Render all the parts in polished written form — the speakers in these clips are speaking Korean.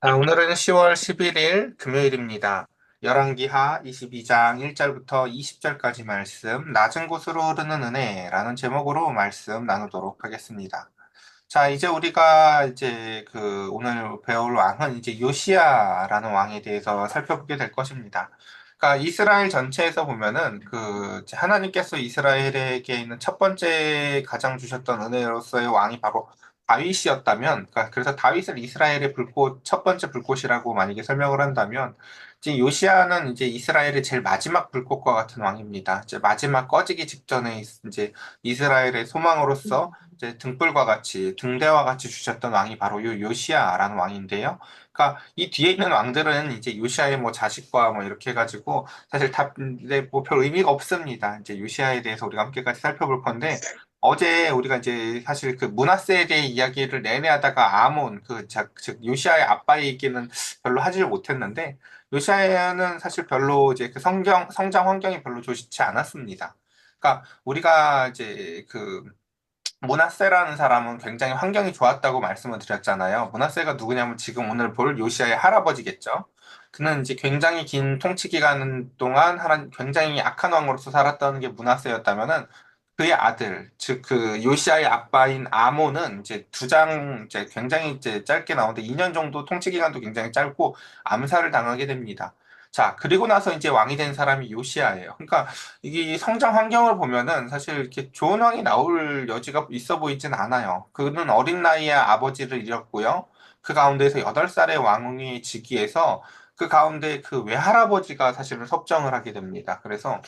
오늘은 10월 11일 금요일입니다. 열왕기하 22장 1절부터 20절까지 말씀, 낮은 곳으로 흐르는 은혜라는 제목으로 말씀 나누도록 하겠습니다. 자, 이제 우리가 오늘 배울 왕은 이제 요시야라는 왕에 대해서 살펴보게 될 것입니다. 그러니까 이스라엘 전체에서 보면은 이제 하나님께서 이스라엘에게 있는 첫 번째 가장 주셨던 은혜로서의 왕이 바로 다윗이었다면, 그러니까 그래서 다윗을 이스라엘의 불꽃, 첫 번째 불꽃이라고 만약에 설명을 한다면, 이제 요시야는 이제 이스라엘의 제일 마지막 불꽃과 같은 왕입니다. 이제 마지막 꺼지기 직전에 이제 이스라엘의 소망으로서 이제 등불과 같이 등대와 같이 주셨던 왕이 바로 요시야라는 왕인데요. 그러니까 이 뒤에 있는 왕들은 이제 요시야의 뭐 자식과 뭐 이렇게 해가지고 사실 다 근데 뭐별 의미가 없습니다. 이제 요시야에 대해서 우리가 함께 같이 살펴볼 건데 어제 우리가 이제 사실 그 므낫세에 대해 이야기를 내내 하다가 아몬 즉 요시야의 아빠의 얘기는 별로 하질 못했는데 요시야는 사실 별로 이제 그 성장 환경이 별로 좋지 않았습니다. 그러니까 우리가 이제 그 모나세라는 사람은 굉장히 환경이 좋았다고 말씀을 드렸잖아요. 모나세가 누구냐면 지금 오늘 볼 요시아의 할아버지겠죠. 그는 이제 굉장히 긴 통치 기간 동안 굉장히 악한 왕으로서 살았던 게 모나세였다면은 그의 아들, 즉 그 요시아의 아빠인 아몬은 이제 이제 굉장히 이제 짧게 나오는데 2년 정도 통치 기간도 굉장히 짧고 암살을 당하게 됩니다. 자, 그리고 나서 이제 왕이 된 사람이 요시아예요. 그러니까 이게 성장 환경을 보면은 사실 이렇게 좋은 왕이 나올 여지가 있어 보이진 않아요. 그는 어린 나이에 아버지를 잃었고요. 그 가운데서 8살의 왕위 즉위해서 그 가운데 그 외할아버지가 사실은 섭정을 하게 됩니다. 그래서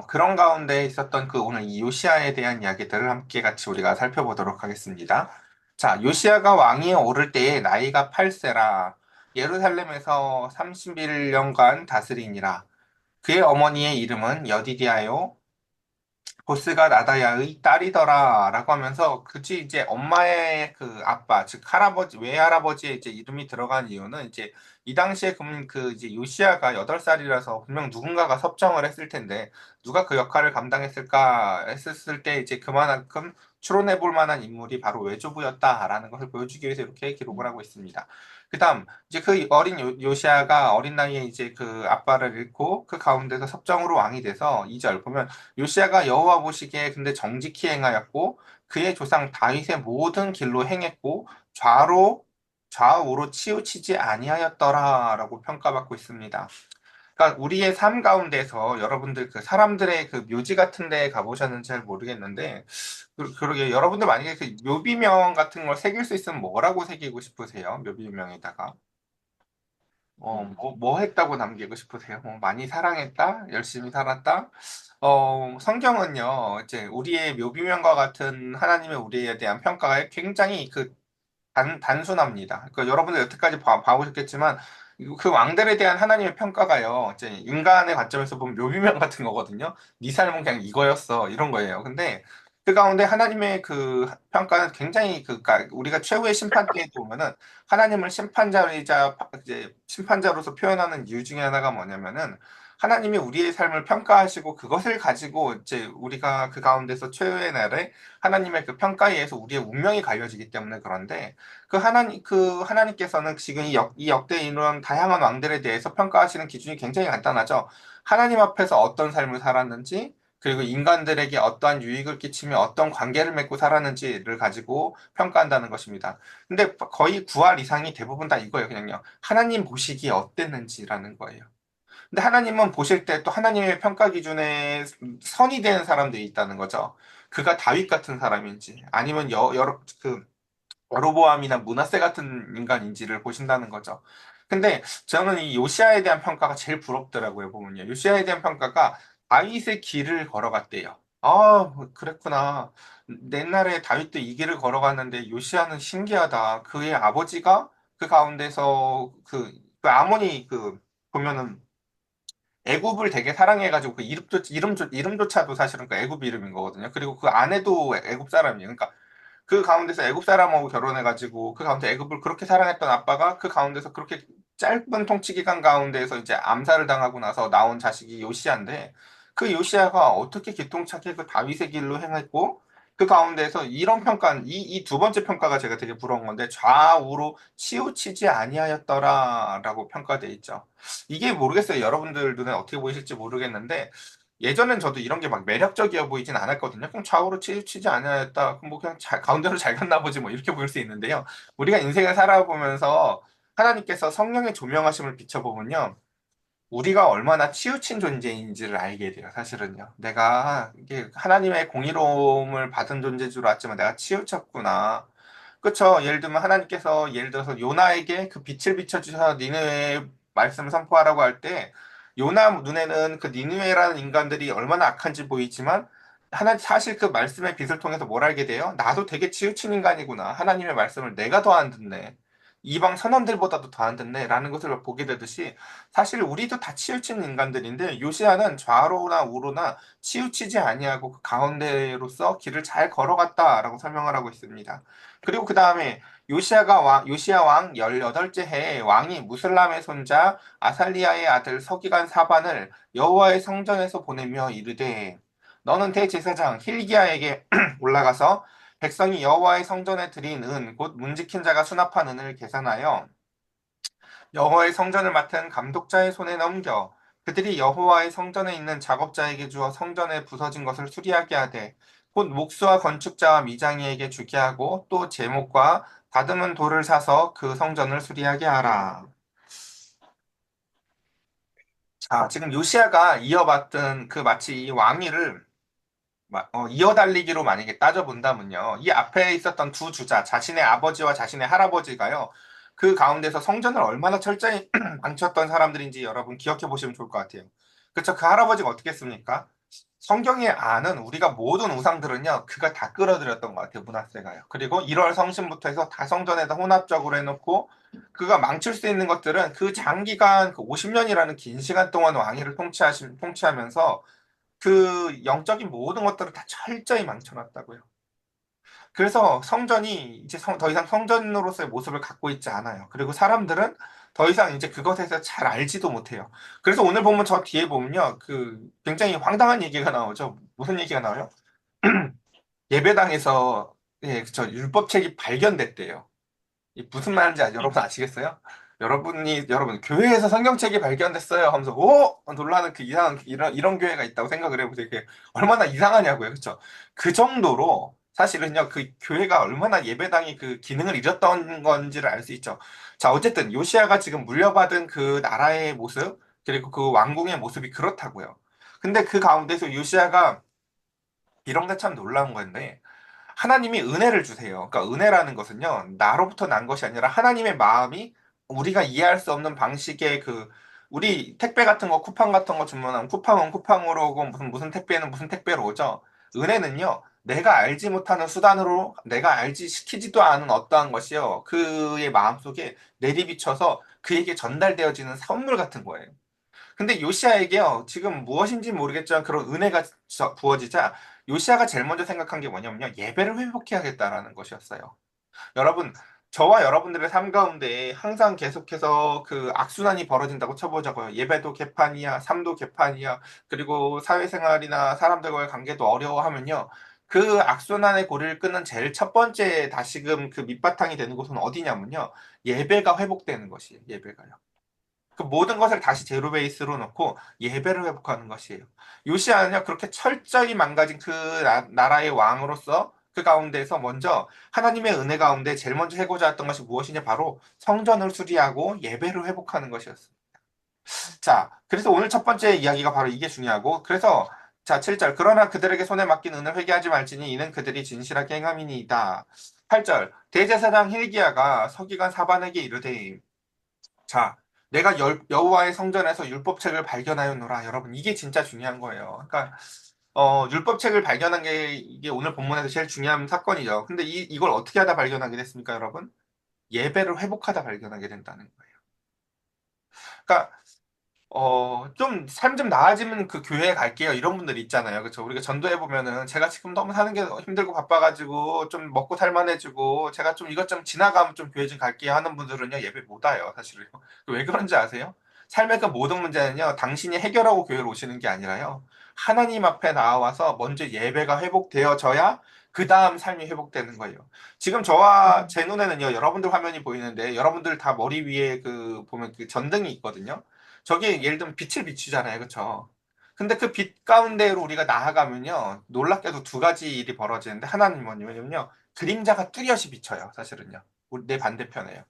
그런 가운데 있었던 그 오늘 이 요시아에 대한 이야기들을 함께 같이 우리가 살펴보도록 하겠습니다. 자, 요시아가 왕위에 오를 때에 나이가 8세라 예루살렘에서 31년간 다스리니라. 그의 어머니의 이름은 여디디아요. 보스가 나다야의 딸이더라라고 하면서 그치 이제 엄마의 그 아빠 즉 할아버지 외할아버지의 이제 이름이 들어간 이유는 이제 이 당시에 그러면 그 이제 요시아가 8살이라서 분명 누군가가 섭정을 했을 텐데 누가 그 역할을 감당했을까 했을 때 이제 그만큼 추론해 볼 만한 인물이 바로 외조부였다라는 것을 보여주기 위해서 이렇게 기록을 하고 있습니다. 그다음 이제 그 어린 요시아가 어린 나이에 이제 그 아빠를 잃고 그 가운데서 섭정으로 왕이 돼서 2절 보면 요시아가 여호와 보시기에 근데 정직히 행하였고 그의 조상 다윗의 모든 길로 행했고 좌우로 치우치지 아니하였더라라고 평가받고 있습니다. 그러니까 우리의 삶 가운데서 여러분들 그 사람들의 그 묘지 같은 데 가보셨는지 잘 모르겠는데 그러게 여러분들 만약에 그 묘비명 같은 걸 새길 수 있으면 뭐라고 새기고 싶으세요? 묘비명에다가 뭐 했다고 남기고 싶으세요? 뭐 많이 사랑했다? 열심히 살았다? 성경은요, 이제 우리의 묘비명과 같은 하나님의 우리에 대한 평가가 굉장히 단순합니다. 그러니까 여러분들 여태까지 봐보셨겠지만, 그 왕들에 대한 하나님의 평가가요, 이제 인간의 관점에서 보면 묘비명 같은 거거든요. 네 삶은 그냥 이거였어. 이런 거예요. 근데 그 가운데 하나님의 그 평가는 굉장히 그러니까 우리가 최후의 심판대에 보면은 하나님을 심판자이자 이제 심판자로서 표현하는 이유 중에 하나가 뭐냐면은 하나님이 우리의 삶을 평가하시고 그것을 가지고 이제 우리가 그 가운데서 최후의 날에 하나님의 그 평가에 의해서 우리의 운명이 갈려지기 때문에 그런데 그 하나님께서는 지금 이 역대에 이르는 다양한 왕들에 대해서 평가하시는 기준이 굉장히 간단하죠. 하나님 앞에서 어떤 삶을 살았는지 그리고 인간들에게 어떠한 유익을 끼치며 어떤 관계를 맺고 살았는지를 가지고 평가한다는 것입니다. 근데 거의 9할 이상이 대부분 다 이거예요. 그냥요. 하나님 보시기에 어땠는지라는 거예요. 근데 하나님은 보실 때 또 하나님의 평가 기준에 선이 되는 사람들이 있다는 거죠. 그가 다윗 같은 사람인지 아니면 여로보암이나 므낫세 같은 인간인지를 보신다는 거죠. 근데 저는 이 요시아에 대한 평가가 제일 부럽더라고요, 보면요. 요시아에 대한 평가가 다윗의 길을 걸어갔대요. 아, 그랬구나. 옛날에 다윗도 이 길을 걸어갔는데 요시아는 신기하다. 그의 아버지가 그 가운데서 그 아모니 보면은 애굽을 되게 사랑해가지고 그 이름조차도 사실은 그 애굽 이름인 거거든요. 그리고 그 아내도 애굽 사람이에요. 그러니까 그 가운데서 애굽 사람하고 결혼해가지고 그 가운데 애굽을 그렇게 사랑했던 아빠가 그 가운데서 그렇게 짧은 통치 기간 가운데서 이제 암살을 당하고 나서 나온 자식이 요시아인데 그 요시아가 어떻게 기똥차게 그 다윗의 길로 행했고 그 가운데서 이런 평가, 이 두 번째 평가가 제가 되게 부러운 건데, 좌우로 치우치지 아니하였더라라고 평가돼 있죠. 이게 모르겠어요. 여러분들 눈에 어떻게 보이실지 모르겠는데, 예전엔 저도 이런 게 막 매력적이어 보이진 않았거든요. 그냥 좌우로 치우치지 아니하였다. 그럼 뭐 그냥 가운데로 잘 갔나 보지 뭐 이렇게 보일 수 있는데요. 우리가 인생을 살아보면서 하나님께서 성령의 조명하심을 비춰보면요. 우리가 얼마나 치우친 존재인지를 알게 돼요, 사실은요. 내가 이게 하나님의 공의로움을 받은 존재인 줄 알았지만 내가 치우쳤구나. 그쵸? 예를 들면 하나님께서 예를 들어서 요나에게 그 빛을 비춰주셔서 니느웨의 말씀을 선포하라고 할 때 요나 눈에는 그 니느웨라는 인간들이 얼마나 악한지 보이지만 하나 사실 그 말씀의 빛을 통해서 뭘 알게 돼요? 나도 되게 치우친 인간이구나. 하나님의 말씀을 내가 더 안 듣네. 이방 선원들보다도 더 안 듣네라는 것을 보게 되듯이 사실 우리도 다 치우친 인간들인데 요시아는 좌로나 우로나 치우치지 아니하고 그 가운데로서 길을 잘 걸어갔다라고 설명을 하고 있습니다. 그리고 그 다음에 요시아 왕 18째 해에 왕이 무슬람의 손자 아살리아의 아들 서기관 사반을 여호와의 성전에서 보내며 이르되 너는 대제사장 힐기야에게 올라가서 백성이 여호와의 성전에 드린 은 곧 문지킨 자가 수납한 은을 계산하여 여호와의 성전을 맡은 감독자의 손에 넘겨 그들이 여호와의 성전에 있는 작업자에게 주어 성전에 부서진 것을 수리하게 하되 곧 목수와 건축자와 미장이에게 주게 하고 또 제목과 다듬은 돌을 사서 그 성전을 수리하게 하라. 자, 지금 요시아가 이어받던 그 마치 이 왕위를 이어달리기로 만약에 따져본다면요. 이 앞에 있었던 두 주자, 자신의 아버지와 자신의 할아버지가요. 그 가운데서 성전을 얼마나 철저히 망쳤던 사람들인지 여러분 기억해 보시면 좋을 것 같아요. 그쵸? 그 할아버지가 어떻게 했습니까? 성경에 아는 우리가 모든 우상들은요, 그가 다 끌어들였던 것 같아요, 문하세가요. 그리고 1월 성신부터 해서 다 성전에다 혼합적으로 해놓고, 그가 망칠 수 있는 것들은 그 장기간, 그 50년이라는 긴 시간 동안 왕위를 통치하면서 그 영적인 모든 것들을 다 철저히 망쳐놨다고요. 그래서 성전이 이제 더 이상 성전으로서의 모습을 갖고 있지 않아요. 그리고 사람들은 더 이상 이제 그것에 대해서 잘 알지도 못해요. 그래서 오늘 보면 저 뒤에 보면요. 그 굉장히 황당한 얘기가 나오죠. 무슨 얘기가 나와요? 예배당에서 예, 그쵸. 율법책이 발견됐대요. 이 무슨 말인지 여러분 아시겠어요? 여러분 교회에서 성경책이 발견됐어요 하면서 오 놀라는 그 이상한 이런 교회가 있다고 생각을 해보세요. 그게 얼마나 이상하냐고요, 그렇죠? 그 정도로 사실은요 그 교회가 얼마나 예배당이 그 기능을 잃었던 건지를 알 수 있죠. 자, 어쨌든 요시아가 지금 물려받은 그 나라의 모습 그리고 그 왕궁의 모습이 그렇다고요. 근데 그 가운데서 요시아가 이런 게 참 놀라운 건데 하나님이 은혜를 주세요. 그러니까 은혜라는 것은요, 나로부터 난 것이 아니라 하나님의 마음이 우리가 이해할 수 없는 방식의 우리 택배 같은 거, 쿠팡 같은 거 주문하면 쿠팡은 쿠팡으로 오고 무슨 택배는 무슨 택배로 오죠. 은혜는요, 내가 알지 못하는 수단으로 내가 알지 시키지도 않은 어떠한 것이요, 그의 마음속에 내리비쳐서 그에게 전달되어지는 선물 같은 거예요. 근데 요시아에게요, 지금 무엇인지 모르겠지만 그런 은혜가 부어지자 요시아가 제일 먼저 생각한 게 뭐냐면요, 예배를 회복해야겠다라는 것이었어요. 여러분, 저와 여러분들의 삶 가운데 항상 계속해서 그 악순환이 벌어진다고 쳐보자고요. 예배도 개판이야, 삶도 개판이야, 그리고 사회생활이나 사람들과의 관계도 어려워하면요. 그 악순환의 고리를 끊는 제일 첫 번째 다시금 그 밑바탕이 되는 곳은 어디냐면요. 예배가 회복되는 것이에요. 예배가요. 그 모든 것을 다시 제로 베이스로 놓고 예배를 회복하는 것이에요. 요시아는요, 그렇게 철저히 망가진 그 나라의 왕으로서 그 가운데서 먼저 하나님의 은혜 가운데 제일 먼저 해고자 했던 것이 무엇이냐? 바로 성전을 수리하고 예배를 회복하는 것이었어요. 자, 그래서 오늘 첫 번째 이야기가 바로 이게 중요하고, 그래서 자, 7절. 그러나 그들에게 손에 맡긴 은을 회개하지 말지니 이는 그들이 진실하게 행함이니이다. 8절. 대제사장 힐기야가 서기관 사반에게 이르되 자, 내가 여호와의 성전에서 율법책을 발견하였노라. 여러분, 이게 진짜 중요한 거예요. 그러니까 율법책을 발견한 게 이게 오늘 본문에서 제일 중요한 사건이죠. 근데 이걸 어떻게 하다 발견하게 됐습니까, 여러분? 예배를 회복하다 발견하게 된다는 거예요. 그러니까 좀, 삶 좀 나아지면 그 교회에 갈게요. 이런 분들 있잖아요. 그쵸? 우리가 전도해보면은, 제가 지금 너무 사는 게 힘들고 바빠가지고, 좀 먹고 살만해지고, 제가 좀 이것 좀 지나가면 좀 교회 좀 갈게요 하는 분들은요, 예배 못 와요, 사실은. 왜 그런지 아세요? 삶의 그 모든 문제는요, 당신이 해결하고 교회로 오시는 게 아니라요, 하나님 앞에 나와서 먼저 예배가 회복되어져야 그 다음 삶이 회복되는 거예요. 지금 저와 제 눈에는요, 여러분들 화면이 보이는데, 여러분들 다 머리 위에 그, 보면 그 전등이 있거든요. 저게 예를 들면 빛을 비추잖아요. 그쵸? 근데 그 빛 가운데로 우리가 나아가면요, 놀랍게도 두 가지 일이 벌어지는데, 하나는 뭐냐면요, 그림자가 뚜렷이 비쳐요. 사실은요. 내 반대편에요.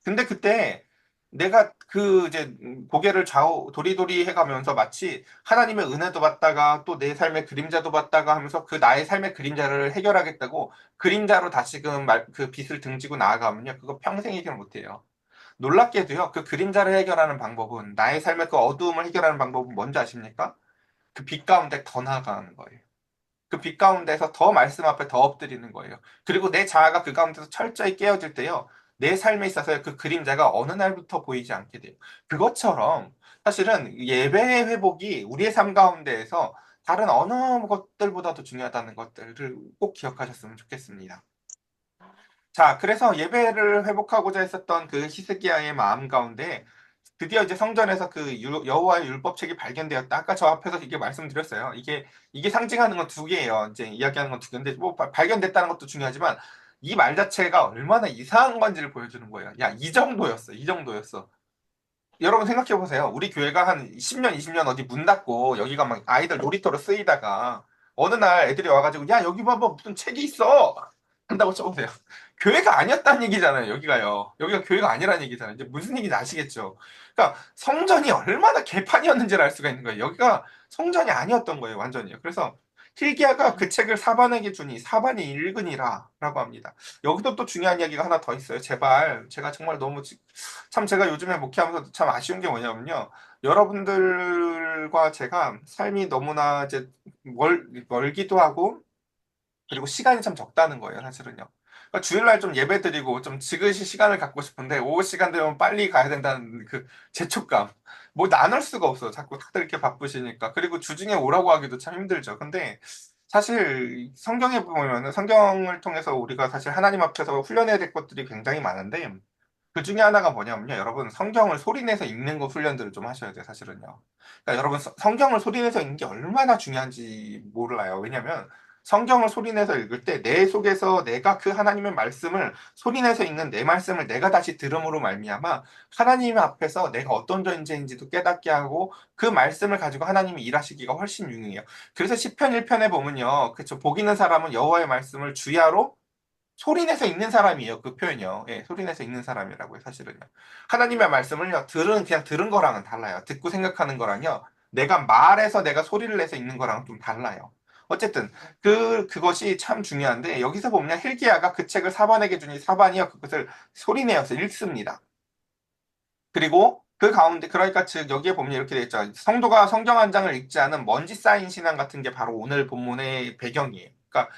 근데 그때 내가 그 이제 고개를 좌우 도리도리 해가면서 마치 하나님의 은혜도 받다가 또 내 삶의 그림자도 받다가 하면서 그 나의 삶의 그림자를 해결하겠다고 그림자로 다시금 그 빛을 등지고 나아가면요. 그거 평생 해결 못해요. 놀랍게도요. 그 그림자를 해결하는 방법은 나의 삶의 그 어두움을 해결하는 방법은 뭔지 아십니까? 그 빛 가운데 더 나아가는 거예요. 그 빛 가운데서 더 말씀 앞에 더 엎드리는 거예요. 그리고 내 자아가 그 가운데서 철저히 깨어질 때요. 내 삶에 있어서 그 그림자가 어느 날부터 보이지 않게 돼요. 그것처럼 사실은 예배의 회복이 우리의 삶 가운데에서 다른 어느 것들보다도 중요하다는 것들을 꼭 기억하셨으면 좋겠습니다. 자, 그래서 예배를 회복하고자 했었던 그 히스기야의 마음 가운데 드디어 이제 성전에서 그 여호와의 율법책이 발견되었다. 아까 저 앞에서 이게 말씀드렸어요. 이게 상징하는 건 두 개예요. 이제 이야기하는 건 두 개인데 뭐 발견됐다는 것도 중요하지만 이 말 자체가 얼마나 이상한 건지를 보여주는 거예요. 야, 이 정도였어. 이 정도였어. 여러분 생각해 보세요. 우리 교회가 한 10년, 20년 어디 문 닫고 여기가 막 아이들 놀이터로 쓰이다가 어느 날 애들이 와가지고 야, 여기 봐봐 무슨 책이 있어. 한다고 쳐보세요. 교회가 아니었다는 얘기잖아요. 여기가요. 여기가 교회가 아니라는 얘기잖아요. 이제 무슨 얘기인지 아시겠죠? 그러니까 성전이 얼마나 개판이었는지를 알 수가 있는 거예요. 여기가 성전이 아니었던 거예요. 완전히요. 그래서 hilki야가 그 책을 사반에게 주니 사반이 읽으니라 라고 합니다. 여기도 또 중요한 이야기가 하나 더 있어요. 제발 제가 정말 너무 참 제가 요즘에 목회하면서 참 아쉬운 게 뭐냐면요. 여러분들과 제가 삶이 너무나 이제 멀기도 하고 그리고 시간이 참 적다는 거예요, 사실은요. 그러니까 주일날 좀 예배 드리고 좀 지그시 시간을 갖고 싶은데 오후 시간 되면 빨리 가야 된다는 그 재촉감. 뭐 나눌 수가 없어요. 자꾸 다들 이렇게 바쁘시니까. 그리고 주중에 오라고 하기도 참 힘들죠. 근데 사실 성경에 보면은 성경을 통해서 우리가 사실 하나님 앞에서 훈련해야 될 것들이 굉장히 많은데 그 중에 하나가 뭐냐면요. 여러분, 성경을 소리내서 읽는 거 훈련들을 좀 하셔야 돼요, 사실은요. 그러니까 여러분, 성경을 소리내서 읽는 게 얼마나 중요한지 몰라요. 왜냐면, 성경을 소리내서 읽을 때 내 속에서 내가 그 하나님의 말씀을 소리내서 읽는 내 말씀을 내가 다시 들음으로 말미암아 하나님 앞에서 내가 어떤 존재인지도 깨닫게 하고 그 말씀을 가지고 하나님이 일하시기가 훨씬 유능해요. 그래서 시편 1편에 보면요. 그쵸. 복 있는 사람은 여호와의 말씀을 주야로 소리내서 읽는 사람이에요. 그 표현이요. 예, 소리내서 읽는 사람이라고요, 사실은요. 하나님의 말씀을요, 그냥 들은 거랑은 달라요. 듣고 생각하는 거랑요, 내가 말해서 내가 소리를 내서 읽는 거랑은 좀 달라요. 어쨌든, 그것이 참 중요한데, 여기서 보면 hilki야가 그 책을 사반에게 주니 사반이요, 그것을 소리내어서 읽습니다. 그리고 그 가운데, 그러니까 즉, 여기에 보면 이렇게 되어 있죠. 성도가 성경 한 장을 읽지 않은 먼지 쌓인 신앙 같은 게 바로 오늘 본문의 배경이에요. 그러니까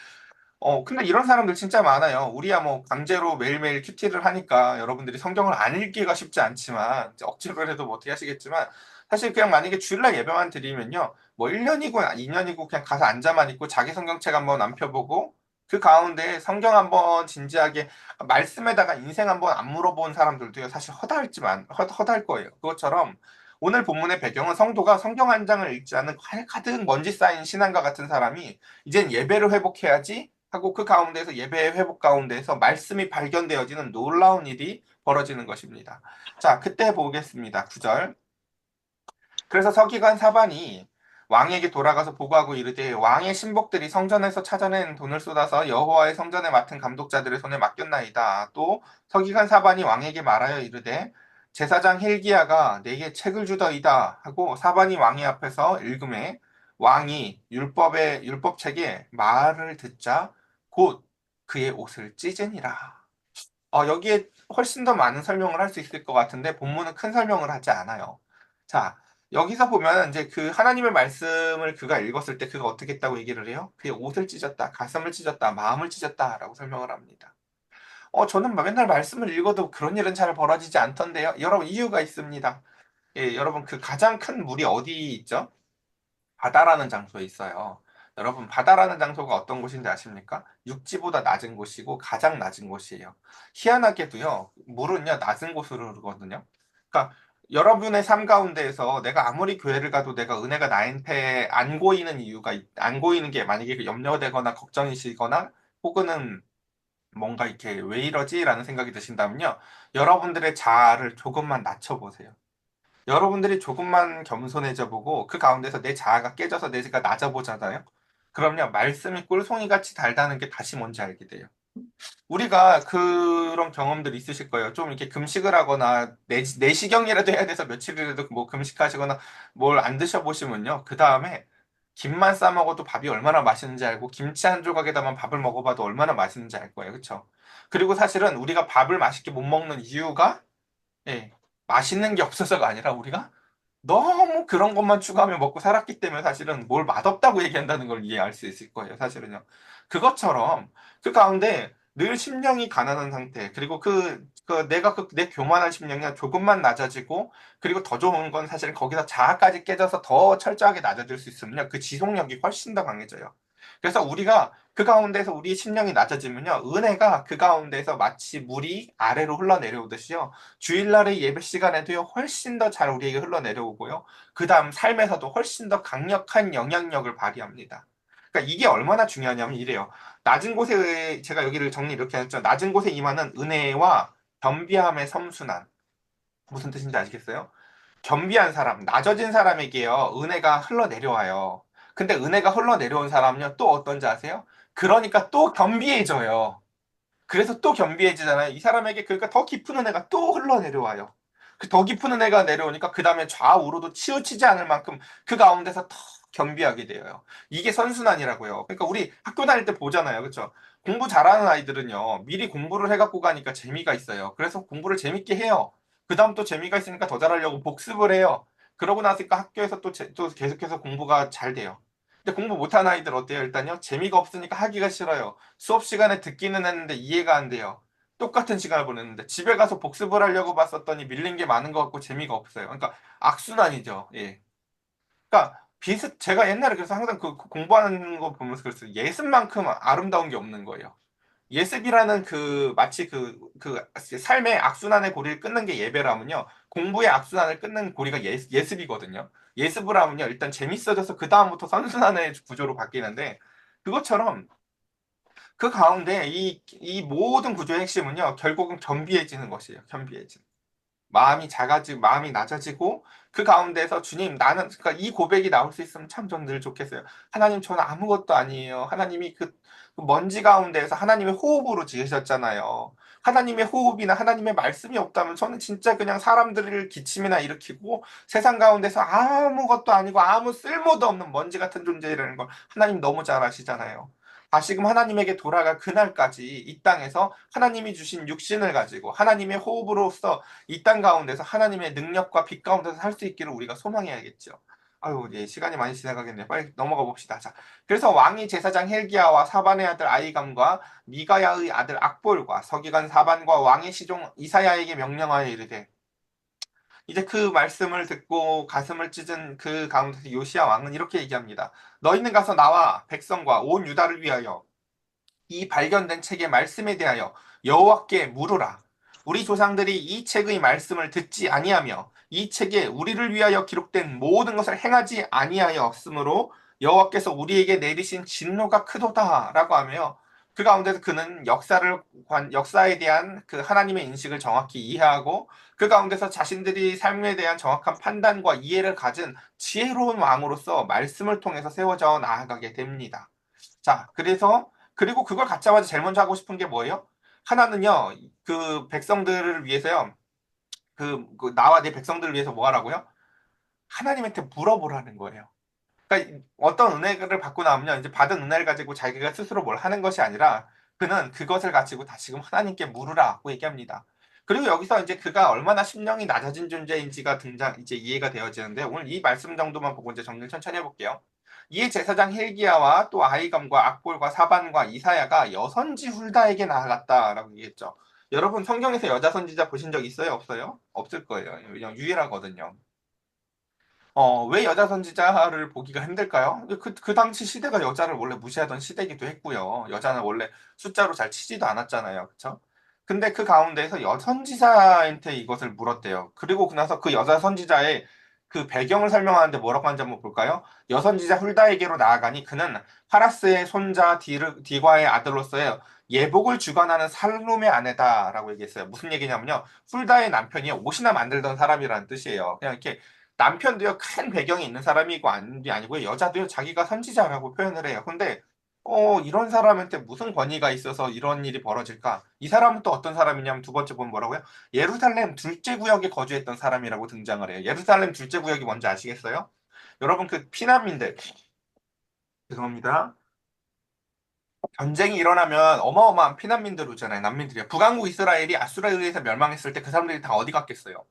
근데 이런 사람들 진짜 많아요. 우리야 뭐 강제로 매일매일 큐티를 하니까 여러분들이 성경을 안 읽기가 쉽지 않지만, 이제 억지로 해도 뭐 어떻게 하시겠지만, 사실 그냥 만약에 주일날 예배만 드리면요. 뭐 1년이고 2년이고 그냥 가서 앉아만 있고 자기 성경책 한번 안 펴보고 그 가운데 성경 한번 진지하게 말씀에다가 인생 한번 안 물어본 사람들도요. 사실 허다할지만, 허다할 거예요. 그것처럼 오늘 본문의 배경은 성도가 성경 한 장을 읽지 않은 가득 먼지 쌓인 신앙과 같은 사람이 이젠 예배를 회복해야지 하고 그 가운데서 예배의 회복 가운데서 말씀이 발견되어지는 놀라운 일이 벌어지는 것입니다. 자, 그때 보겠습니다. 9절. 그래서 서기관 사반이 왕에게 돌아가서 보고하고 이르되 왕의 신복들이 성전에서 찾아낸 돈을 쏟아서 여호와의 성전에 맡은 감독자들의 손에 맡겼나이다. 또 서기관 사반이 왕에게 말하여 이르되 제사장 힐기야가 내게 책을 주더이다 하고 사반이 왕의 앞에서 읽음에 왕이 율법책에 말을 듣자 곧 그의 옷을 찢으니라. 여기에 훨씬 더 많은 설명을 할 수 있을 것 같은데 본문은 큰 설명을 하지 않아요. 자, 여기서 보면 이제 그 하나님의 말씀을 그가 읽었을 때 그가 어떻게 했다고 얘기를 해요? 그의 옷을 찢었다, 가슴을 찢었다, 마음을 찢었다라고 설명을 합니다. 저는 맨날 말씀을 읽어도 그런 일은 잘 벌어지지 않던데요. 여러분 이유가 있습니다. 예, 여러분 그 가장 큰 물이 어디 있죠? 바다라는 장소에 있어요. 여러분, 바다라는 장소가 어떤 곳인지 아십니까? 육지보다 낮은 곳이고 가장 낮은 곳이에요. 희한하게도요, 물은요, 낮은 곳으로 흐르거든요. 그러니까 여러분의 삶 가운데에서 내가 아무리 교회를 가도 내가 은혜가 나한테 안 고이는 게 만약에 그 염려되거나 걱정이시거나 혹은 뭔가 이렇게 왜 이러지? 라는 생각이 드신다면요. 여러분들의 자아를 조금만 낮춰보세요. 여러분들이 조금만 겸손해져 보고 그 가운데서 내 자아가 깨져서 내가 낮아보잖아요. 그럼요, 말씀이 꿀송이같이 달다는 게 다시 뭔지 알게 돼요. 우리가 그런 경험들 있으실 거예요. 좀 이렇게 금식을 하거나 내시경이라도 해야 돼서 며칠이라도 뭐 금식하시거나 뭘 안 드셔보시면요. 그 다음에 김만 싸 먹어도 밥이 얼마나 맛있는지 알고 김치 한 조각에다만 밥을 먹어봐도 얼마나 맛있는지 알 거예요. 그렇죠? 그리고 사실은 우리가 밥을 맛있게 못 먹는 이유가 예, 맛있는 게 없어서가 아니라 우리가 너무 그런 것만 추가하며 먹고 살았기 때문에 사실은 뭘 맛없다고 얘기한다는 걸 이해할 수 있을 거예요, 사실은요. 그것처럼 그 가운데 늘 심령이 가난한 상태, 그리고 내가 내 교만한 심령이 조금만 낮아지고, 그리고 더 좋은 건 사실 거기서 자아까지 깨져서 더 철저하게 낮아질 수 있으면요. 그 지속력이 훨씬 더 강해져요. 그래서 우리가 그 가운데서 우리 심령이 낮아지면요. 은혜가 그 가운데서 마치 물이 아래로 흘러내려오듯이요. 주일날의 예배 시간에도요, 훨씬 더 잘 우리에게 흘러내려오고요. 그 다음 삶에서도 훨씬 더 강력한 영향력을 발휘합니다. 그러니까 이게 얼마나 중요하냐면 이래요. 낮은 곳에, 제가 여기를 정리 이렇게 했죠. 낮은 곳에 임하는 은혜와 겸비함의 섬순환. 무슨 뜻인지 아시겠어요? 겸비한 사람, 낮아진 사람에게요, 은혜가 흘러내려와요. 근데 은혜가 흘러내려온 사람은요, 또 어떤지 아세요? 그러니까 또 겸비해져요. 그래서 또 겸비해지잖아요. 이 사람에게 그러니까 더 깊은 은혜가 또 흘러내려와요. 그 더 깊은 은혜가 내려오니까 그 다음에 좌우로도 치우치지 않을 만큼 그 가운데서 더 겸비하게 돼요. 이게 선순환이라고요. 그러니까 우리 학교 다닐 때 보잖아요. 그렇죠? 공부 잘하는 아이들은요. 미리 공부를 해갖고 가니까 재미가 있어요. 그래서 공부를 재밌게 해요. 그 다음 또 재미가 있으니까 더 잘하려고 복습을 해요. 그러고 나니까 학교에서 또 계속해서 공부가 잘 돼요. 근데 공부 못하는 아이들 어때요? 일단요. 재미가 없으니까 하기가 싫어요. 수업 시간에 듣기는 했는데 이해가 안 돼요. 똑같은 시간을 보냈는데 집에 가서 복습을 하려고 봤었더니 밀린 게 많은 것 같고 재미가 없어요. 그러니까 악순환이죠. 예. 그러니까 제가 옛날에 그래서 항상 그 공부하는 거 보면서 그랬어요. 예습만큼 아름다운 게 없는 거예요. 예습이라는 마치 삶의 악순환의 고리를 끊는 게 예배라면요. 공부의 악순환을 끊는 고리가 예습이거든요. 예습을 하면요. 일단 재밌어져서 그다음부터 선순환의 구조로 바뀌는데 그것처럼 그 가운데 이 모든 구조의 핵심은요, 결국은 겸비해지는 것이에요. 겸비해지는. 마음이 작아지고, 마음이 낮아지고, 그 가운데서 주님, 그러니까 이 고백이 나올 수 있으면 참 전 늘 좋겠어요. 하나님, 저는 아무것도 아니에요. 하나님이 그 먼지 가운데에서 하나님의 호흡으로 지으셨잖아요. 하나님의 호흡이나 하나님의 말씀이 없다면 저는 진짜 그냥 사람들을 기침이나 일으키고 세상 가운데서 아무것도 아니고 아무 쓸모도 없는 먼지 같은 존재라는 걸 하나님 너무 잘 아시잖아요. 다시금 하나님에게 돌아갈 그날까지 이 땅에서 하나님이 주신 육신을 가지고 하나님의 호흡으로서 이 땅 가운데서 하나님의 능력과 빛 가운데서 살 수 있기를 우리가 소망해야겠죠. 아유, 예, 시간이 많이 지나가겠네요. 빨리 넘어가 봅시다. 자, 그래서 왕이 제사장 헬기야와 사반의 아들 아이감과 미가야의 아들 악볼과 서기관 사반과 왕의 시종 이사야에게 명령하여 이르되 이제 그 말씀을 듣고 가슴을 찢은 그 가운데서 요시야 왕은 이렇게 얘기합니다. 너희는 가서 나와 백성과 온 유다를 위하여 이 발견된 책의 말씀에 대하여 여호와께 물으라. 우리 조상들이 이 책의 말씀을 듣지 아니하며 이 책에 우리를 위하여 기록된 모든 것을 행하지 아니하였으므로 여호와께서 우리에게 내리신 진노가 크도다라고 하며 그 가운데서 그는 역사에 대한 그 하나님의 인식을 정확히 이해하고 그 가운데서 자신들이 삶에 대한 정확한 판단과 이해를 가진 지혜로운 왕으로서 말씀을 통해서 세워져 나아가게 됩니다. 자, 그리고 그걸 갖자마자 제일 먼저 하고 싶은 게 뭐예요? 하나는요, 그 백성들을 위해서요, 나와 내 백성들을 위해서 뭐 하라고요? 하나님한테 물어보라는 거예요. 그러니까 어떤 은혜를 받고 나면요, 이제 받은 은혜를 가지고 자기가 스스로 뭘 하는 것이 아니라 그는 그것을 가지고 다시금 하나님께 물으라고 얘기합니다. 그리고 여기서 이제 그가 얼마나 심령이 낮아진 존재인지가 이제 이해가 되어지는데 오늘 이 말씀 정도만 보고 이제 정리를 천천히 해볼게요. 이에 제사장 힐기야와 또 아히감과 악볼과 사반과 이사야가 여선지 훌다에게 나아갔다라고 얘기했죠. 여러분 성경에서 여자 선지자 보신 적 있어요? 없어요? 없을 거예요. 그냥 유일하거든요. 왜 여자 선지자를 보기가 힘들까요? 그 당시 시대가 여자를 원래 무시하던 시대이기도 했고요. 여자는 원래 숫자로 잘 치지도 않았잖아요. 그쵸? 근데 그 가운데서 여선지자한테 이것을 물었대요. 그리고 나서 그 여자 선지자의 그 배경을 설명하는데 뭐라고 하는지 한번 볼까요? 여선지자 훌다에게로 나아가니 그는 파라스의 손자 디과의 아들로서의 예복을 주관하는 살룸의 아내다라고 얘기했어요. 무슨 얘기냐면요. 훌다의 남편이 옷이나 만들던 사람이라는 뜻이에요. 그냥 이렇게 남편도요, 큰 배경이 있는 사람이고 아니고요. 여자도요, 자기가 선지자라고 표현을 해요. 근데 이런 사람한테 무슨 권위가 있어서 이런 일이 벌어질까? 이 사람은 또 어떤 사람이냐면 두 번째 보면 뭐라고요? 예루살렘 둘째 구역에 거주했던 사람이라고 등장을 해요. 예루살렘 둘째 구역이 뭔지 아시겠어요? 여러분 그 피난민들, 죄송합니다. 전쟁이 일어나면 어마어마한 피난민들 오잖아요. 난민들이요. 북왕국 이스라엘이 아수라에 의해서 멸망했을 때 그 사람들이 다 어디 갔겠어요?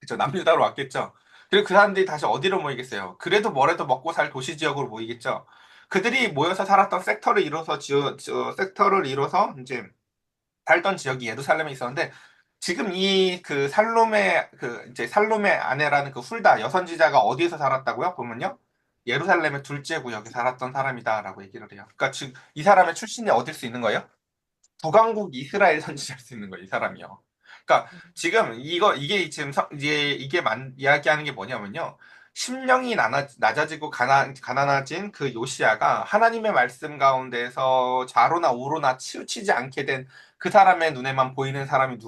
그쵸? 남유다로 왔겠죠. 그리고 그 사람들이 다시 어디로 모이겠어요? 그래도 뭐래도 먹고 살 도시 지역으로 모이겠죠. 그들이 모여서 살았던 섹터를 이뤄서 이제 살던 지역이 예루살렘에 있었는데 지금 이 그 살롬의 그 이제 살롬의 아내라는 그 훌다 여선지자가 어디에서 살았다고요? 보면요. 예루살렘의 둘째 구역에 살았던 사람이다라고 얘기를 해요. 그러니까 지금 이 사람의 출신이 어딜 수 있는 거예요? 북왕국 이스라엘 선지자일 수 있는 거예요, 이 사람이요. 그러니까 지금 이게 지금 이야기하는 게 뭐냐면요. 심령이 낮아지고 가난해진 그 요시야가 하나님의 말씀 가운데서 좌로나 우로나 치우치지 않게 된 그 사람의 눈에만 보이는 사람이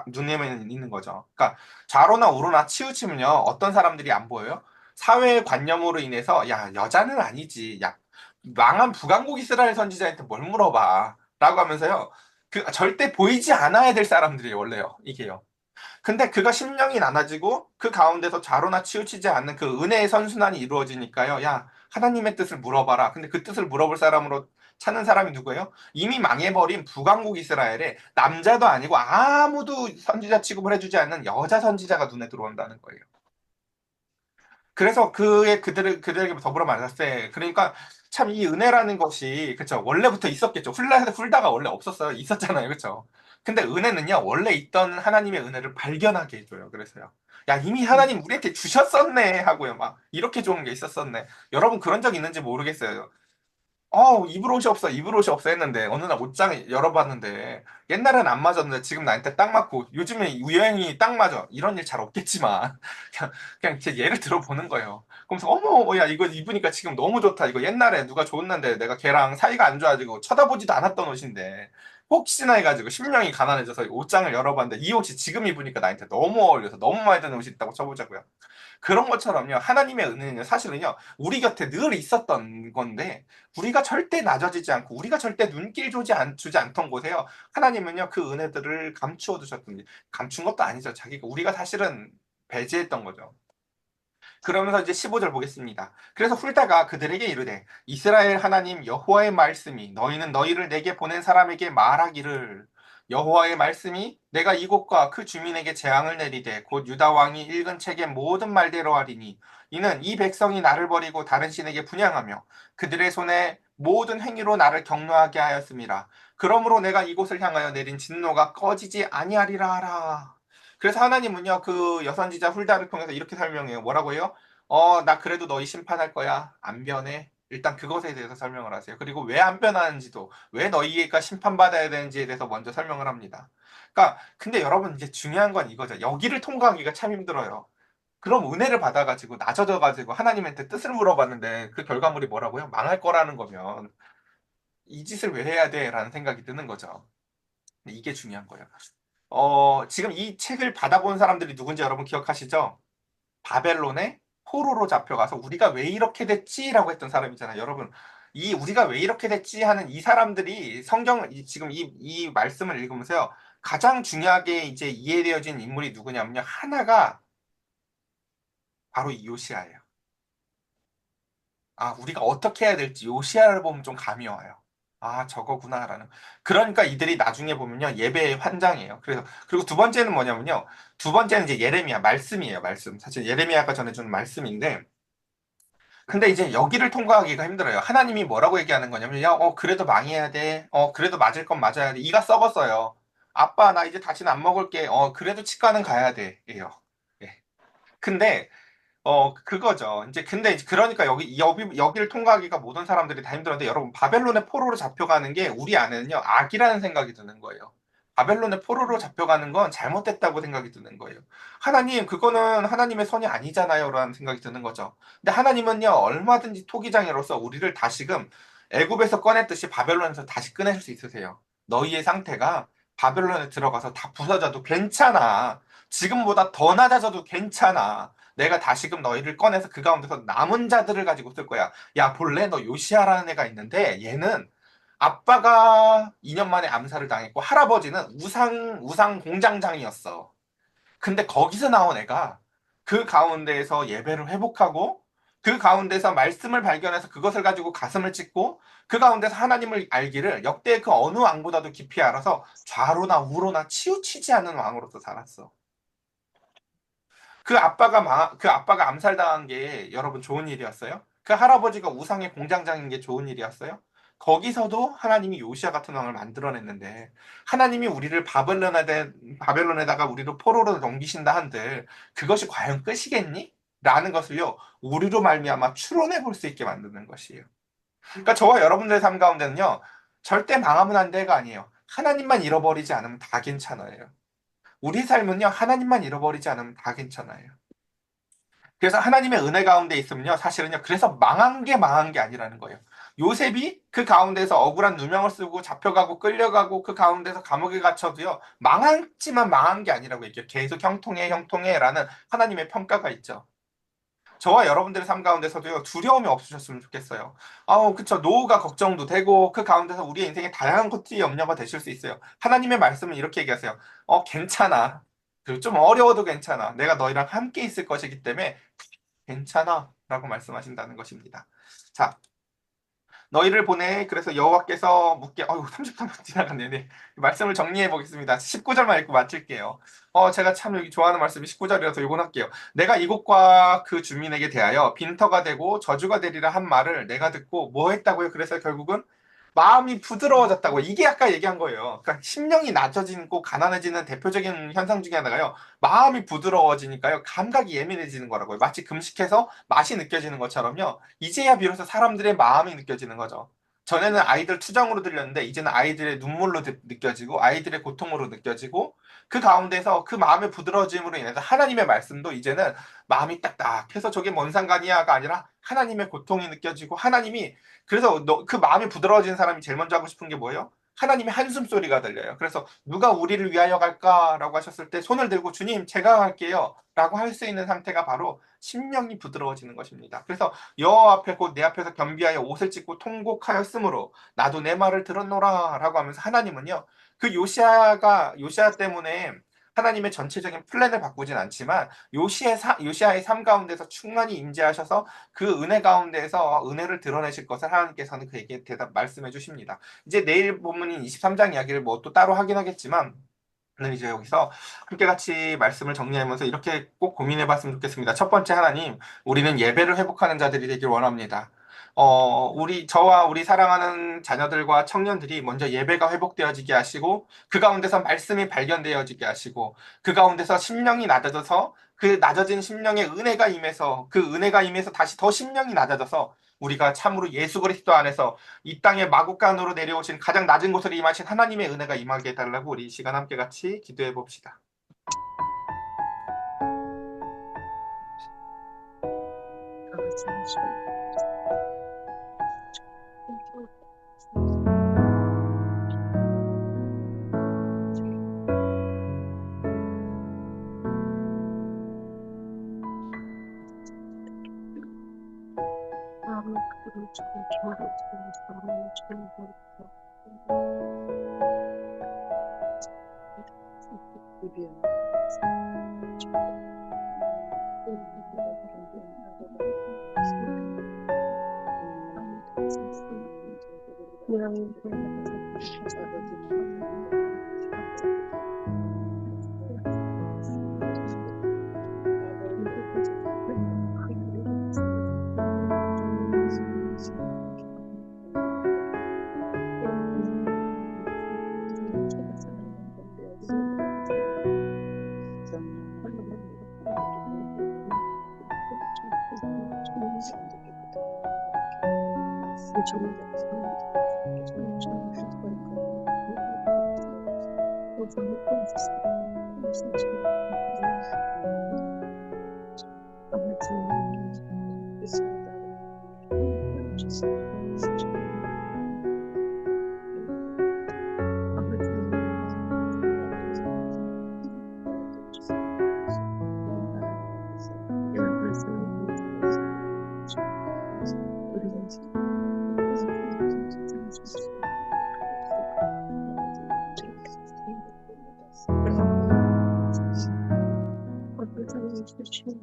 눈에만 있는 거죠. 그러니까 좌로나 우로나 치우치면요. 어떤 사람들이 안 보여요? 사회의 관념으로 인해서 야, 여자는 아니지. 야, 망한 북왕국 이스라엘 선지자한테 뭘 물어봐. 라고 하면서요. 그 절대 보이지 않아야 될 사람들이에요, 원래요. 이게요. 근데 그가 심령이 나눠지고 그 가운데서 좌로나 치우치지 않는 그 은혜의 선순환이 이루어지니까요. 야, 하나님의 뜻을 물어봐라. 근데 그 뜻을 물어볼 사람으로 찾는 사람이 누구예요? 이미 망해버린 북왕국 이스라엘에 남자도 아니고 아무도 선지자 취급을 해주지 않는 여자 선지자가 눈에 들어온다는 거예요. 그래서 그들에게 더불어 만났을 그러니까 참 이 은혜라는 것이, 그쵸, 원래부터 있었겠죠. 훌다가 원래 없었어요. 있었잖아요. 그쵸. 근데 은혜는요, 원래 있던 하나님의 은혜를 발견하게 해줘요. 그래서요. 야, 이미 하나님 우리한테 주셨었네 하고요. 막, 이렇게 좋은 게 있었었네. 여러분 그런 적 있는지 모르겠어요. 입을 옷이 없어, 입을 옷이 없어 했는데, 어느 날 옷장 열어봤는데, 옛날엔 안 맞았는데, 지금 나한테 딱 맞고, 요즘에 유행이 딱 맞아. 이런 일 잘 없겠지만, 그냥 제 예를 들어보는 거예요. 그러면서, 어머, 야, 이거 입으니까 지금 너무 좋다. 이거 옛날에 누가 줬는데, 내가 걔랑 사이가 안 좋아지고, 쳐다보지도 않았던 옷인데, 혹시나 해가지고, 심령이 가난해져서 옷장을 열어봤는데, 이 옷이 지금 입으니까 나한테 너무 어울려서 너무 마음에 드는 옷이 있다고 쳐보자고요. 그런 것처럼요, 하나님의 은혜는요, 사실은요, 우리 곁에 늘 있었던 건데, 우리가 절대 낮아지지 않고, 우리가 절대 주지 않던 곳에요, 하나님은요, 그 은혜들을 감추어 두셨던, 감춘 것도 아니죠. 우리가 사실은 배제했던 거죠. 그러면서 이제 15절 보겠습니다. 그래서 훌다가 그들에게 이르되 이스라엘 하나님 여호와의 말씀이 너희는 너희를 내게 보낸 사람에게 말하기를 여호와의 말씀이 내가 이곳과 그 주민에게 재앙을 내리되 곧 유다 왕이 읽은 책의 모든 말대로 하리니 이는 이 백성이 나를 버리고 다른 신에게 분향하며 그들의 손에 모든 행위로 나를 경노하게 하였음이라. 그러므로 내가 이곳을 향하여 내린 진노가 꺼지지 아니하리라 하라. 그래서 하나님은요, 그 여선지자 훌다를 통해서 이렇게 설명해요. 뭐라고 해요? 나 그래도 너희 심판할 거야. 안 변해. 일단 그것에 대해서 설명을 하세요. 그리고 왜 안 변하는지도, 왜 너희가 심판받아야 되는지에 대해서 먼저 설명을 합니다. 그러니까, 근데 여러분, 이제 중요한 건 이거죠. 여기를 통과하기가 참 힘들어요. 그럼 은혜를 받아가지고, 낮아져가지고, 하나님한테 뜻을 물어봤는데, 그 결과물이 뭐라고요? 망할 거라는 거면, 이 짓을 왜 해야 돼? 라는 생각이 드는 거죠. 이게 중요한 거예요. 지금 이 책을 받아본 사람들이 누군지 여러분 기억하시죠? 바벨론에 포로로 잡혀가서 우리가 왜 이렇게 됐지라고 했던 사람이잖아요. 여러분, 이 우리가 왜 이렇게 됐지 하는 이 사람들이 지금 이 말씀을 읽으면서요. 가장 중요하게 이제 이해되어진 인물이 누구냐면요. 하나가 바로 이 요시아예요. 아, 우리가 어떻게 해야 될지 요시아를 보면 좀 감이 와요. 아, 저거구나라는. 그러니까 이들이 나중에 보면요. 예배의 환장이에요. 그리고 두 번째는 뭐냐면요. 두 번째는 이제 예레미야, 말씀이에요, 말씀. 사실 예레미야가 전해주는 말씀인데, 근데 이제 여기를 통과하기가 힘들어요. 하나님이 뭐라고 얘기하는 거냐면, 야, 그래도 망해야 돼. 그래도 맞을 건 맞아야 돼. 이가 썩었어요. 아빠, 나 이제 다시는 안 먹을게. 그래도 치과는 가야 돼. 예요. 예. 근데 그거죠. 근데 그러니까 여기를 통과하기가 모든 사람들이 다 힘들었는데, 여러분, 바벨론의 포로로 잡혀가는 게 우리 안에는요, 악이라는 생각이 드는 거예요. 바벨론의 포로로 잡혀가는 건 잘못됐다고 생각이 드는 거예요. 하나님, 그거는 하나님의 선이 아니잖아요. 라는 생각이 드는 거죠. 근데 하나님은요, 얼마든지 토기장애로서 우리를 다시금 애굽에서 꺼냈듯이 바벨론에서 다시 꺼낼 수 있으세요. 너희의 상태가 바벨론에 들어가서 다 부서져도 괜찮아. 지금보다 더 낮아져도 괜찮아. 내가 다시금 너희를 꺼내서 그 가운데서 남은 자들을 가지고 쓸 거야. 야, 볼래? 너 요시아라는 애가 있는데 얘는 아빠가 2년 만에 암살을 당했고 할아버지는 우상 공장장이었어. 근데 거기서 나온 애가 그 가운데에서 예배를 회복하고 그 가운데서 말씀을 발견해서 그것을 가지고 가슴을 찢고 그 가운데서 하나님을 알기를 역대 그 어느 왕보다도 깊이 알아서 좌로나 우로나 치우치지 않는 왕으로서 살았어. 그 아빠가 암살당한 게 여러분 좋은 일이었어요? 그 할아버지가 우상의 공장장인 게 좋은 일이었어요? 거기서도 하나님이 요시아 같은 왕을 만들어냈는데 하나님이 우리를 바벨론에다가 우리를 포로로 넘기신다 한들 그것이 과연 끝이겠니? 라는 것을요 우리로 말미암아 추론해 볼 수 있게 만드는 것이에요. 그러니까 저와 여러분들의 삶 가운데는요 절대 망하면 안 돼가 아니에요. 하나님만 잃어버리지 않으면 다 괜찮아요. 우리 삶은요 하나님만 잃어버리지 않으면 다 괜찮아요. 그래서 하나님의 은혜 가운데 있으면요, 사실은요, 그래서 망한 게 아니라는 거예요. 요셉이 그 가운데서 억울한 누명을 쓰고 잡혀가고 끌려가고 그 가운데서 감옥에 갇혀도요, 망했지만 망한 게 아니라고 얘기해요. 계속 형통해라는 하나님의 평가가 있죠. 저와 여러분들의 삶 가운데서도요, 두려움이 없으셨으면 좋겠어요. 그쵸. 노후가 걱정도 되고, 그 가운데서 우리의 인생에 다양한 것들이 염려가 되실 수 있어요. 하나님의 말씀은 이렇게 얘기하세요. 괜찮아. 그리고 좀 어려워도 괜찮아. 내가 너희랑 함께 있을 것이기 때문에 괜찮아. 라고 말씀하신다는 것입니다. 자, 너희를 보내. 그래서 여호와께서 묻게, 33분 지나갔네. 네. 말씀을 정리해 보겠습니다. 19절만 읽고 마칠게요. 제가 참 여기 좋아하는 말씀이 19절이라서 요건 할게요. 내가 이곳과 그 주민에게 대하여 빈터가 되고 저주가 되리라 한 말을 내가 듣고 뭐 했다고요? 그래서 결국은 마음이 부드러워졌다고. 이게 아까 얘기한 거예요. 그러니까 심령이 낮아지고 가난해지는 대표적인 현상 중에 하나가요. 마음이 부드러워지니까요. 감각이 예민해지는 거라고요. 마치 금식해서 맛이 느껴지는 것처럼요. 이제야 비로소 사람들의 마음이 느껴지는 거죠. 전에는 아이들 투정으로 들렸는데 이제는 아이들의 눈물로 느껴지고 아이들의 고통으로 느껴지고 그 가운데서 그 마음의 부드러워짐으로 인해서 하나님의 말씀도 이제는 마음이 딱딱해서 저게 뭔 상관이야가 아니라 하나님의 고통이 느껴지고 하나님이 그래서 그 마음이 부드러워진 사람이 제일 먼저 하고 싶은 게 뭐예요? 하나님의 한숨 소리가 들려요. 그래서 누가 우리를 위하여 갈까라고 하셨을 때 손을 들고 주님 제가 갈게요 라고 할 수 있는 상태가 바로 심령이 부드러워지는 것입니다. 그래서 여호와 앞에 곧 내 앞에서 겸비하여 옷을 찢고 통곡하였으므로 나도 내 말을 들었노라 라고 하면서 하나님은요 그 요시아 때문에 하나님의 전체적인 플랜을 바꾸진 않지만 요시아의 삶 가운데서 충만히 임재하셔서 그 은혜 가운데에서 은혜를 드러내실 것을 하나님께서는 그에게 말씀해 주십니다. 이제 내일 본문인 23장 이야기를 뭐 또 따로 하긴 하겠지만 오늘 이제 여기서 함께 같이 말씀을 정리하면서 이렇게 꼭 고민해 봤으면 좋겠습니다. 첫 번째 하나님, 우리는 예배를 회복하는 자들이 되길 원합니다. 저와 우리 사랑하는 자녀들과 청년들이 먼저 예배가 회복되어지게 하시고, 그 가운데서 말씀이 발견되어지게 하시고, 그 가운데서 심령이 낮아져서, 그 낮아진 심령의 은혜가 임해서, 그 은혜가 임해서 다시 더 심령이 낮아져서, 우리가 참으로 예수 그리스도 안에서 이 땅에 마국간으로 내려오신 가장 낮은 곳으로 임하신 하나님의 은혜가 임하게 해달라고 우리 이 시간 함께 같이 기도해 봅시다.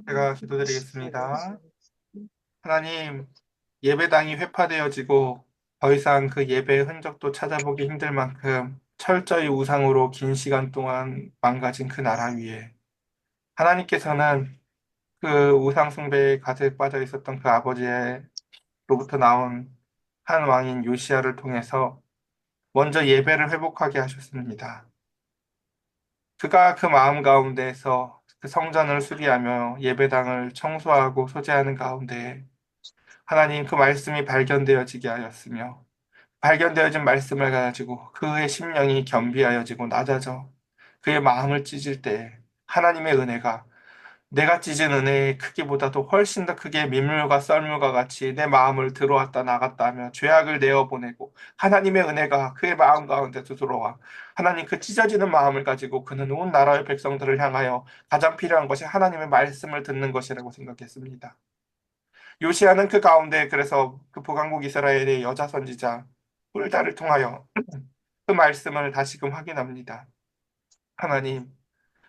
제가 기도드리겠습니다. 하나님, 예배당이 회파되어지고 더 이상 그 예배의 흔적도 찾아보기 힘들 만큼 철저히 우상으로 긴 시간 동안 망가진 그 나라 위에 하나님께서는 그 우상 숭배에 가득 빠져 있었던 그 아버지로부터 나온 한 왕인 요시야를 통해서 먼저 예배를 회복하게 하셨습니다. 그가 그 마음 가운데에서 그 성전을 수리하며 예배당을 청소하고 소재하는 가운데 하나님 그 말씀이 발견되어지게 하였으며 발견되어진 말씀을 가지고 그의 심령이 겸비하여지고 낮아져 그의 마음을 찢을 때 하나님의 은혜가 내가 찢은 은혜의 크기보다도 훨씬 더 크게 민물과 썰물과 같이 내 마음을 들어왔다 나갔다 하며 죄악을 내어보내고 하나님의 은혜가 그의 마음 가운데서 들어와 하나님 그 찢어지는 마음을 가지고 그는 온 나라의 백성들을 향하여 가장 필요한 것이 하나님의 말씀을 듣는 것이라고 생각했습니다. 요시아는 그 가운데 그래서 그 북왕국 이스라엘의 여자 선지자 hul다를 통하여 그 말씀을 다시금 확인합니다. 하나님,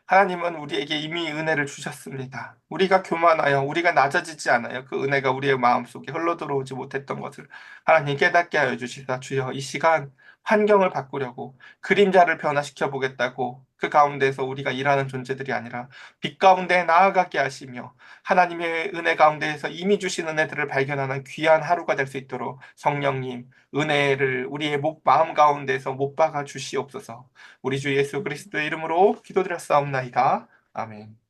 하나님은 우리에게 이미 은혜를 주셨습니다. 우리가 교만하여 우리가 낮아지지 않아요. 그 은혜가 우리의 마음속에 흘러들어오지 못했던 것을 하나님 깨닫게 하여 주시다. 주여 이 시간 환경을 바꾸려고 그림자를 변화시켜 보겠다고 그 가운데서 우리가 일하는 존재들이 아니라 빛 가운데 나아가게 하시며 하나님의 은혜 가운데에서 이미 주신 은혜들을 발견하는 귀한 하루가 될 수 있도록 성령님 은혜를 우리의 마음 가운데서 못 박아 주시옵소서. 우리 주 예수 그리스도의 이름으로 기도드렸사옵나이다. 아멘.